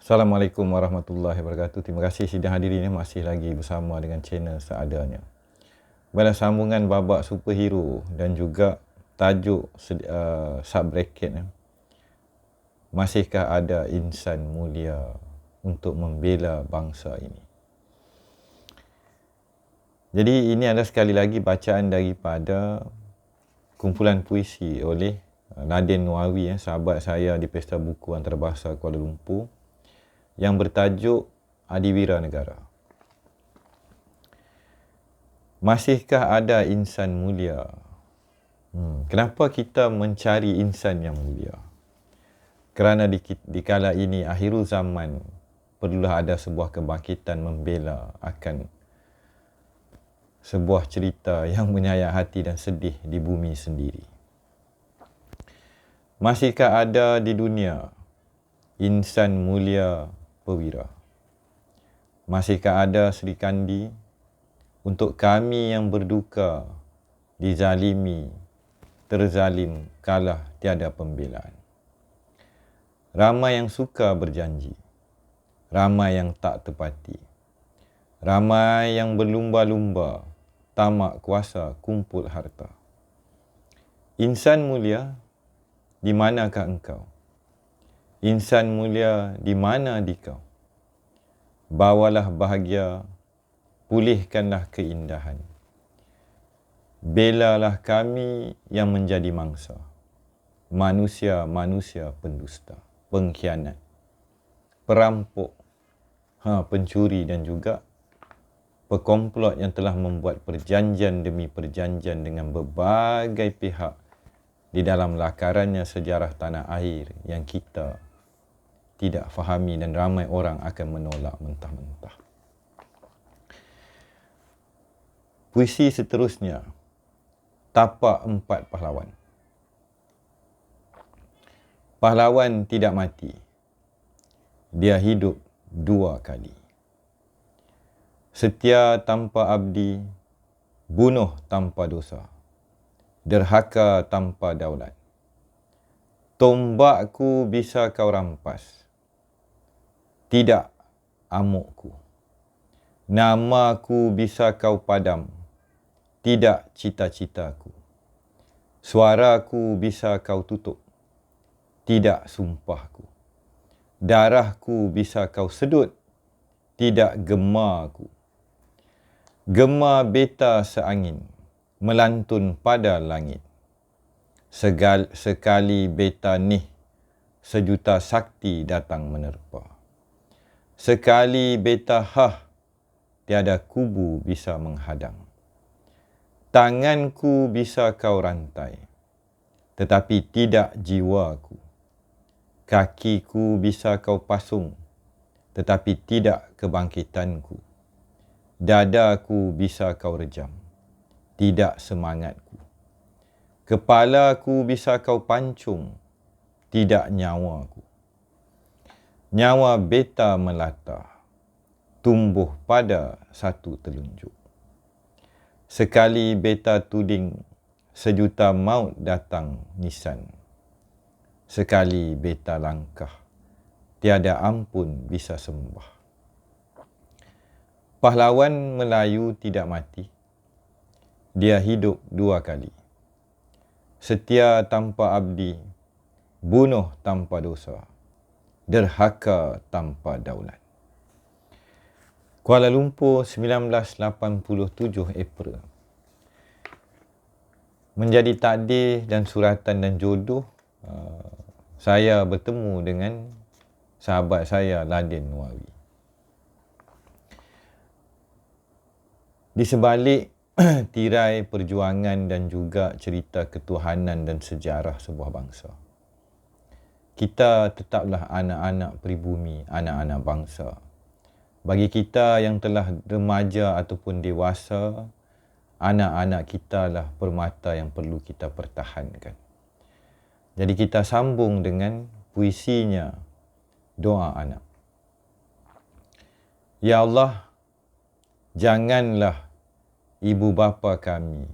Assalamualaikum warahmatullahi wabarakatuh. Terima kasih sidang hadirin masih lagi bersama dengan channel seadanya. Baiklah, sambungan babak superhero dan juga tajuk sub bracket. Masihkah ada insan mulia untuk membela bangsa ini? Jadi ini adalah sekali lagi bacaan daripada kumpulan puisi oleh Nadin Nuawi, sahabat saya di Pesta Buku Antarabangsa Kuala Lumpur, yang bertajuk Adiwira Negara. Masihkah ada insan mulia? Kenapa kita mencari insan yang mulia? Kerana di kala ini, akhirul zaman, perlulah ada sebuah kebangkitan membela akan sebuah cerita yang menyayat hati dan sedih di bumi sendiri. Masihkah ada di dunia insan mulia perwira? Masihkah ada Sri Kandi untuk kami yang berduka, dizalimi, terzalim, kalah tiada pembelaan? Ramai yang suka berjanji, ramai yang tak tepati, ramai yang berlumba-lumba, tamak kuasa, kumpul harta. Insan mulia, di manakah engkau? Insan mulia, di mana dikau? Bawalah bahagia, pulihkanlah keindahan. Belalah kami yang menjadi mangsa, manusia-manusia pendusta, pengkhianat, perampok, pencuri dan juga pekomplot yang telah membuat perjanjian demi perjanjian dengan berbagai pihak di dalam lakarannya sejarah tanah air yang kita tidak fahami dan ramai orang akan menolak mentah-mentah. Puisi seterusnya, Tapak Empat Pahlawan. Pahlawan tidak mati, dia hidup dua kali. Setia tanpa abdi, bunuh tanpa dosa, derhaka tanpa daulat. Tombakku bisa kau rampas, tidak amukku. Namaku bisa kau padam, tidak cita-citaku. Suaraku bisa kau tutup, tidak sumpahku. Darahku bisa kau sedut, tidak gemaku. Gema beta seangin, melantun pada langit. Sekali beta nih, sejuta sakti datang menerpa. Sekali beta hah, tiada kubu bisa menghadang. Tanganku bisa kau rantai, tetapi tidak jiwaku. Kakiku bisa kau pasung, tetapi tidak kebangkitanku. Dadaku bisa kau rejam, tidak semangatku. Kepalaku bisa kau pancung, tidak nyawaku. Nyawa beta melata, tumbuh pada satu telunjuk. Sekali beta tuding, sejuta maut datang nisan. Sekali beta langkah, tiada ampun bisa sembah. Pahlawan Melayu tidak mati, dia hidup dua kali. Setia tanpa abdi, bunuh tanpa dosa, derhaka tanpa daulat. Kuala Lumpur, 1987 April. Menjadi takdir dan suratan dan jodoh, saya bertemu dengan sahabat saya Nadin Nuawi. Di sebalik tirai perjuangan dan juga cerita ketuhanan dan sejarah sebuah bangsa, kita tetaplah anak-anak pribumi, anak-anak bangsa. Bagi kita yang telah remaja ataupun dewasa, anak-anak kita lah permata yang perlu kita pertahankan. Jadi kita sambung dengan puisinya Doa Anak. Ya Allah, janganlah ibu bapa kami,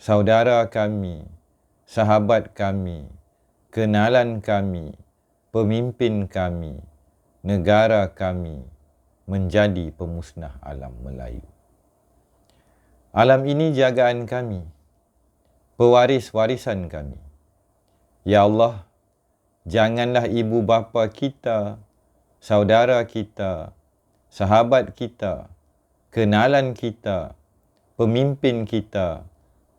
saudara kami, sahabat kami, kenalan kami, pemimpin kami, negara kami menjadi pemusnah alam Melayu. Alam ini jagaan kami, pewaris warisan kami. Ya Allah, janganlah ibu bapa kita, saudara kita, sahabat kita, kenalan kita, pemimpin kita,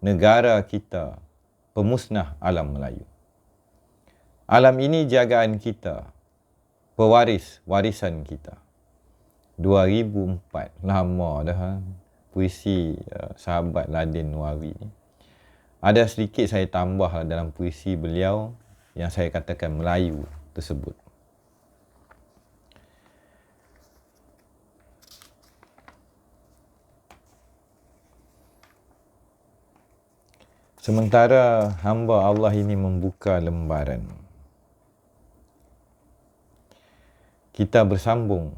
negara kita, pemusnah alam Melayu. Alam ini jagaan kita, pewaris warisan kita. 2004, lama dah puisi sahabat Ladin Nuawi ni. Ada sedikit saya tambah dalam puisi beliau yang saya katakan Melayu tersebut. Sementara hamba Allah ini membuka lembaran, kita bersambung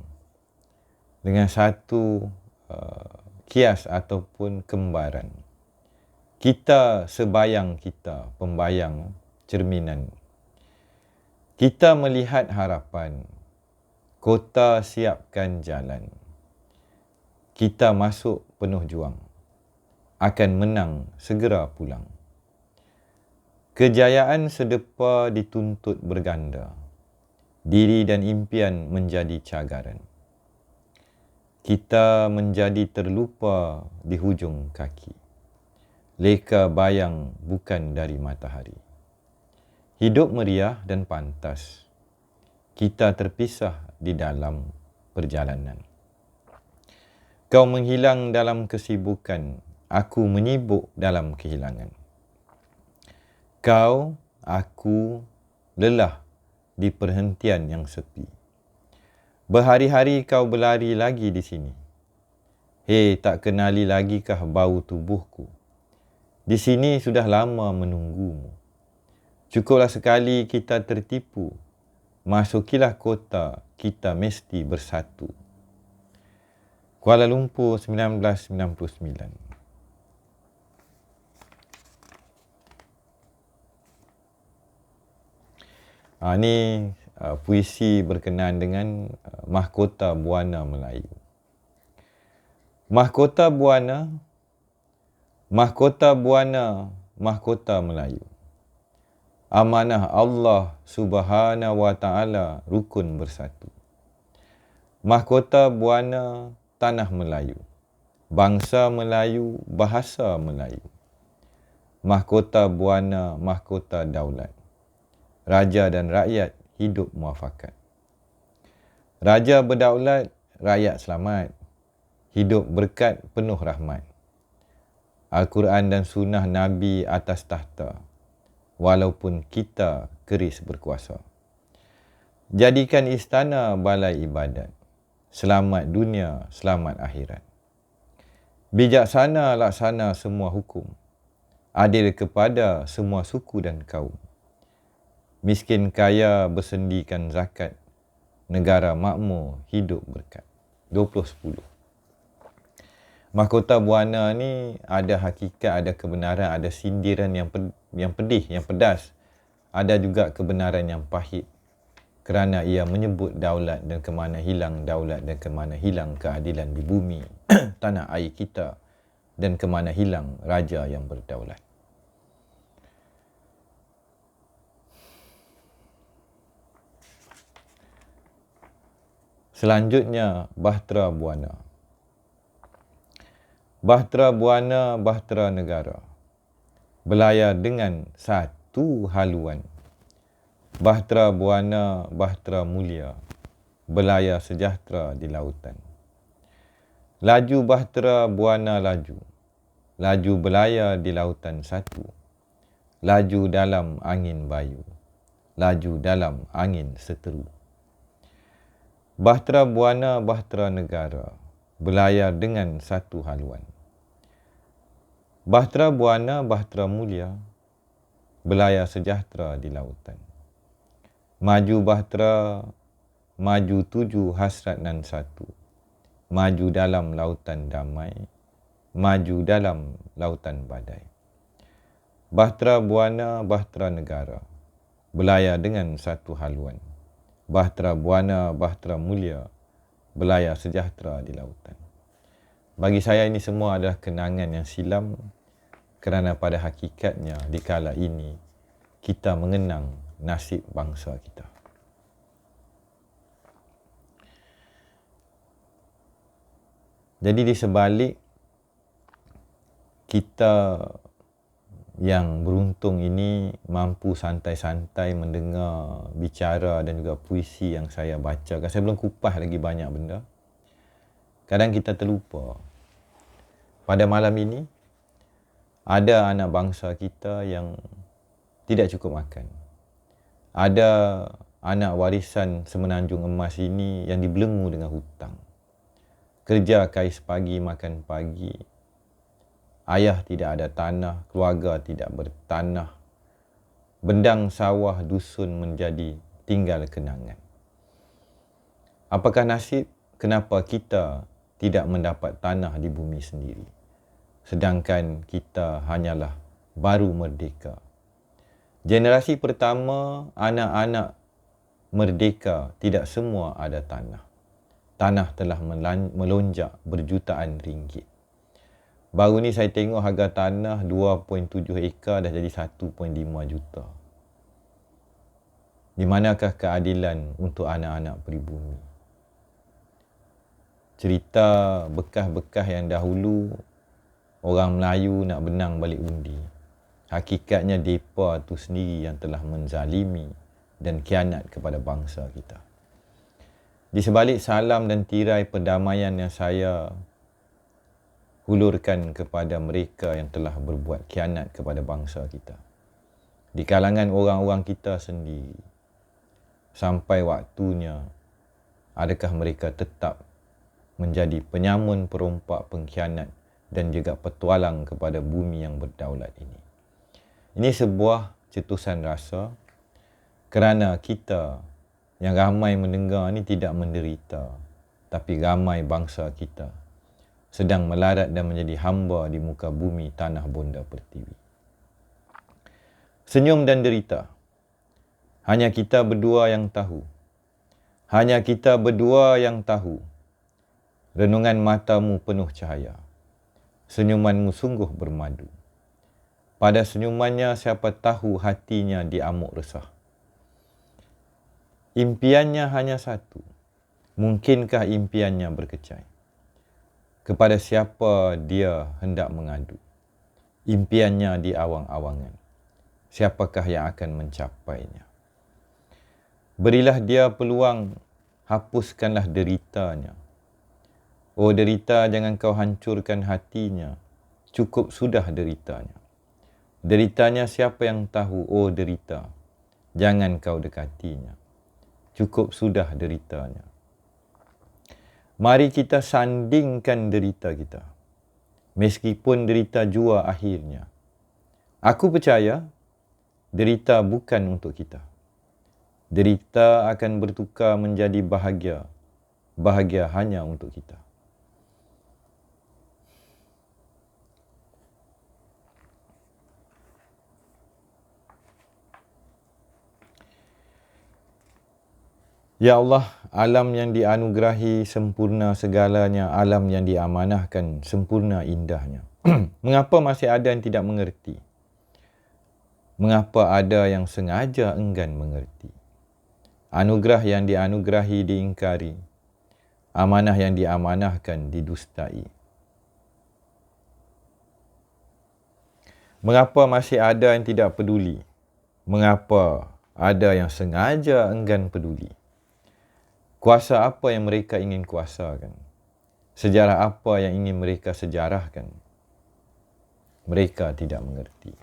dengan satu kias ataupun kembaran. Kita sebayang kita, pembayang, cerminan. Kita melihat harapan, kota siapkan jalan. Kita masuk penuh juang, akan menang segera pulang. Kejayaan sedepa dituntut berganda, diri dan impian menjadi cagaran. Kita menjadi terlupa di hujung kaki, leka bayang bukan dari matahari. Hidup meriah dan pantas, kita terpisah di dalam perjalanan. Kau menghilang dalam kesibukan, aku menyibuk dalam kehilangan. Kau, aku, lelah di perhentian yang sepi. Berhari-hari kau berlari lagi di sini. Hei, tak kenali lagikah bau tubuhku? Di sini sudah lama menunggumu. Cukuplah sekali kita tertipu. Masukilah kota, kita mesti bersatu. Kuala Lumpur, 1999. Ini puisi berkenaan dengan mahkota Buana Melayu. Mahkota Buana, mahkota Buana, mahkota Melayu. Amanah Allah Subhanahu wa Ta'ala rukun bersatu. Mahkota Buana, tanah Melayu. Bangsa Melayu, bahasa Melayu. Mahkota Buana, mahkota daulat. Raja dan rakyat hidup muafakat. Raja berdaulat, rakyat selamat. Hidup berkat penuh rahmat. Al-Quran dan sunnah Nabi atas tahta, walaupun kita keris berkuasa. Jadikan istana balai ibadat. Selamat dunia, selamat akhirat. Bijaksana laksana semua hukum. Adil kepada semua suku dan kaum. Miskin kaya bersendikan zakat, negara makmur hidup berkat. 2010. Mahkota Buana ni ada hakikat, ada kebenaran, ada sindiran yang pedih, yang pedas. Ada juga kebenaran yang pahit. Kerana ia menyebut daulat dan kemana hilang daulat dan kemana hilang keadilan di bumi, tanah air kita, dan kemana hilang raja yang berdaulat. Selanjutnya, Bahtera Buana. Bahtera Buana, bahtera negara. Belayar dengan satu haluan. Bahtera Buana, bahtera mulia. Belayar sejahtera di lautan. Laju Bahtera Buana laju. Laju belayar di lautan satu. Laju dalam angin bayu. Laju dalam angin seteru. Bahtera Buana, bahtera negara. Belayar dengan satu haluan. Bahtera Buana, bahtera mulia. Belayar sejahtera di lautan. Maju bahtera, maju tuju hasrat nan satu. Maju dalam lautan damai. Maju dalam lautan badai. Bahtera Buana, bahtera negara. Belayar dengan satu haluan. bahtera buana, bahtera mulia, belayar sejahtera di lautan. Bagi saya ini semua adalah kenangan yang silam kerana pada hakikatnya di kala ini kita mengenang nasib bangsa kita. Jadi di sebalik kita yang beruntung ini mampu santai-santai mendengar bicara dan juga puisi yang saya baca. Saya belum kupas lagi banyak benda. Kadang kita terlupa. Pada malam ini, ada anak bangsa kita yang tidak cukup makan. Ada anak warisan semenanjung emas ini yang dibelenggu dengan hutang. Kerja kais pagi, makan pagi. Ayah tidak ada tanah, keluarga tidak bertanah. Bendang sawah dusun menjadi tinggal kenangan. Apakah nasib kenapa kita tidak mendapat tanah di bumi sendiri? Sedangkan kita hanyalah baru merdeka. Generasi pertama, anak-anak merdeka tidak semua ada tanah. Tanah telah melonjak berjutaan ringgit. Baru ni saya tengok harga tanah 2.7 ekar dah jadi 1.5 juta. Di manakah keadilan untuk anak-anak pribumi? Cerita bekas-bekas yang dahulu orang Melayu nak benang balik undi. Hakikatnya mereka tu sendiri yang telah menzalimi dan khianat kepada bangsa kita. Di sebalik salam dan tirai perdamaian yang saya hulurkan kepada mereka yang telah berbuat khianat kepada bangsa kita. Di kalangan orang-orang kita sendiri, sampai waktunya, adakah mereka tetap menjadi penyamun, perompak, pengkhianat dan juga petualang kepada bumi yang berdaulat ini? Ini sebuah cetusan rasa kerana kita yang ramai mendengar ini tidak menderita, tapi ramai bangsa kita sedang melarat dan menjadi hamba di muka bumi tanah bonda pertiwi. Senyum dan derita, hanya kita berdua yang tahu. Hanya kita berdua yang tahu. Renungan matamu penuh cahaya. Senyumanmu sungguh bermadu. Pada senyumannya siapa tahu hatinya diamuk resah. Impiannya hanya satu. Mungkinkah impiannya berkecai? Kepada siapa dia hendak mengadu? Impiannya di awang-awangan. Siapakah yang akan mencapainya? Berilah dia peluang, hapuskanlah deritanya. Oh derita, jangan kau hancurkan hatinya. Cukup sudah deritanya. Deritanya siapa yang tahu? Oh derita, jangan kau dekatinya. Cukup sudah deritanya. Mari kita sandingkan derita kita. Meskipun derita jua akhirnya. Aku percaya, derita bukan untuk kita. Derita akan bertukar menjadi bahagia. Bahagia hanya untuk kita. Ya Allah, alam yang dianugerahi sempurna segalanya, alam yang diamanahkan sempurna indahnya. Mengapa masih ada yang tidak mengerti? Mengapa ada yang sengaja enggan mengerti? Anugerah yang dianugerahi diingkari, amanah yang diamanahkan didustai. Mengapa masih ada yang tidak peduli? Mengapa ada yang sengaja enggan peduli? Kuasa apa yang mereka ingin kuasakan? Sejarah apa yang ingin mereka sejarahkan? Mereka tidak mengerti.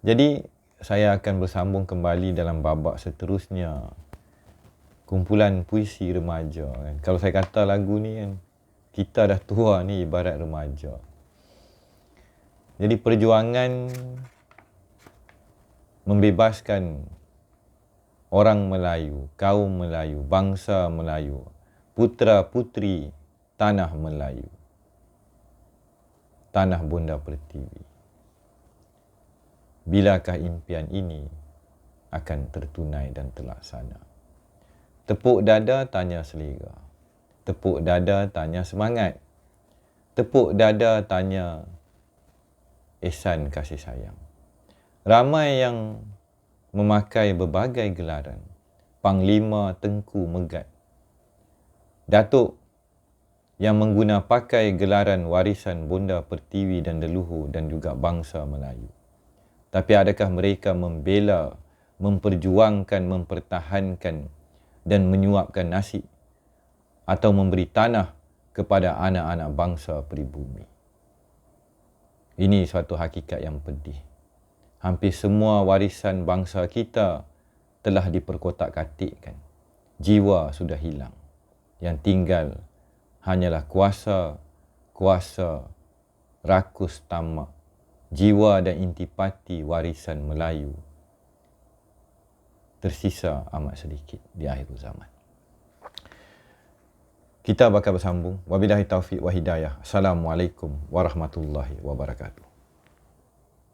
Jadi, saya akan bersambung kembali dalam babak seterusnya. Kumpulan puisi remaja. Kalau saya kata lagu ni kan, kita dah tua ni ibarat remaja. Jadi perjuangan membebaskan orang Melayu, kaum Melayu, bangsa Melayu, putra-putri tanah Melayu, tanah bonda pertiwi. bilakah impian ini akan tertunai dan terlaksana? Tepuk dada tanya selera. Tepuk dada tanya semangat. Tepuk dada tanya ihsan kasih sayang. Ramai yang memakai berbagai gelaran. Panglima, Tengku, Megat. Datuk yang mengguna pakai gelaran warisan Bonda Pertiwi dan leluhur dan juga bangsa Melayu. Tapi adakah mereka membela, memperjuangkan, mempertahankan dan menyuapkan nasi atau memberi tanah kepada anak-anak bangsa pribumi? Ini suatu hakikat yang pedih. Hampir semua warisan bangsa kita telah diperkotak-katikkan. Jiwa sudah hilang. Yang tinggal hanyalah kuasa rakus tamak. Jiwa dan intipati warisan Melayu tersisa amat sedikit di akhir zaman. Kita bakal bersambung. Wabillahi taufiq wa hidayah. Assalamualaikum warahmatullahi wabarakatuh.